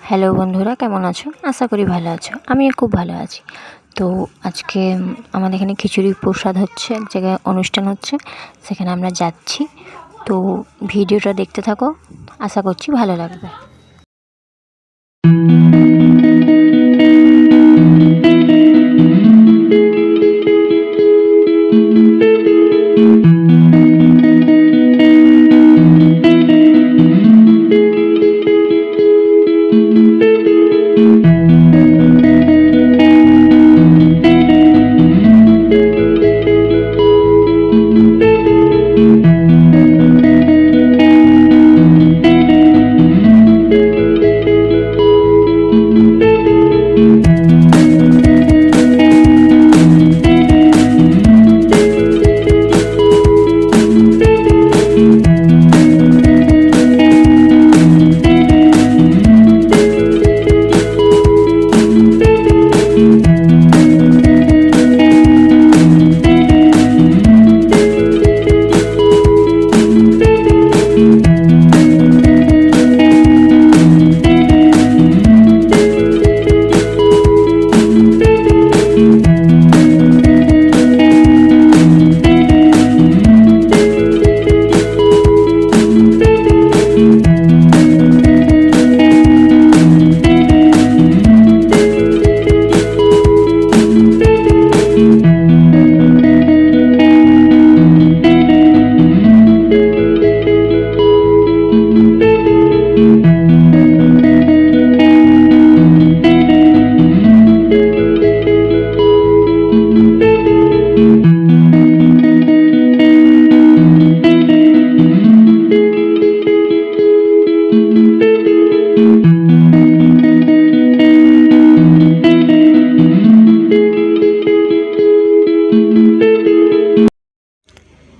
Hello বন্ধুরা, কেমন আছো? আশা করি ভালো আছো। আমিও খুব ভালো আছি। তো আজকে আমাদের এখানে খিচুড়ি প্রসাদ হচ্ছে, এক জায়গায় অনুষ্ঠান হচ্ছে, সেখানে আমরা যাচ্ছি। তো ভিডিওটা দেখতে থাকো, আশা করছি ভালো লাগবে।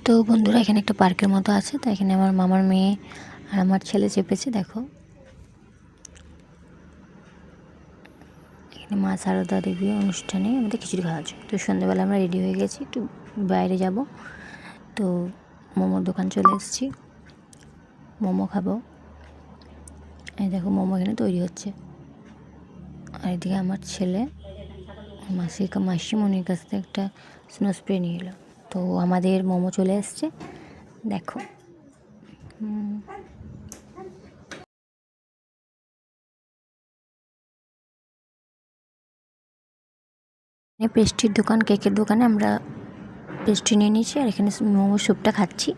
তো বন্ধুরা, এখানে একটা পার্কের মতো আছে। তো এখানে আমার মামার মেয়ে আর আমার ছেলে চেপেছে। দেখো, এখানে মা সারদা দেবী অনুষ্ঠানে আমাদের খিচুড়ি খাওয়া হচ্ছে। তো সন্ধ্যেবেলা আমরা রেডি হয়ে গেছি, একটু বাইরে যাব। তো মোমোর দোকান চলে এসেছি, মোমো খাবো। এই দেখো, মোমো এখানে তৈরি হচ্ছে। আর এদিকে আমার ছেলে মাসিমণির কাছ থেকে একটা স্নো স্প্রে নিয়ে এলো। তো আমাদের মোমো চলে এসছে, দেখো। পেস্ট্রির দোকান, কেকের দোকানে আমরা পেস্ট্রি নিয়ে নিয়েছি। আর এখানে মোমোর স্যুপটা খাচ্ছি,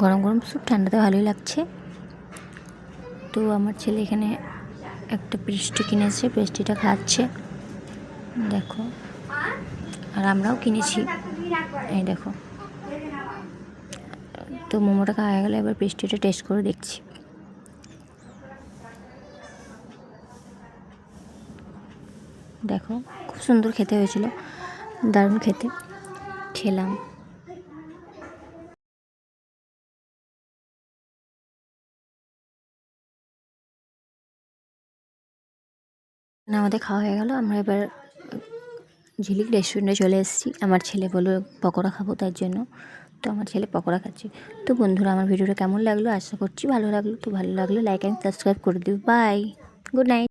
গরম গরম স্যুপ, ঠান্ডাতে ভালোই লাগছে। তো আমার ছেলে এখানে একটা পেস্ট্রি কিনেছে, পেস্ট্রিটা খাচ্ছে, দেখো। আর আমরাও কিনেছি, এই দেখো। তো মোমোটা খাওয়া হয়ে গেলে এবার পেস্ট্রিটা টেস্ট করে দেখছি। দেখো, খুব সুন্দর খেতে হয়েছিল, দারুণ খেতে। খেলাম। আমাদের খাওয়া হয়ে গেল। আমরা এবার ঝিলিক রেস্টুরেন্টে চলে এসেছি। আমার ছেলে বলল পকোড়া খাবো, তার জন্য। তো আমার ছেলে পকোড়া খাচ্ছে। তো বন্ধুরা, আমার ভিডিওটা কেমন লাগলো? আশা করছি ভালো লাগলো। তো ভালো লাগলো লাইক অ্যান্ড সাবস্ক্রাইব করে দিও। Bye, good night.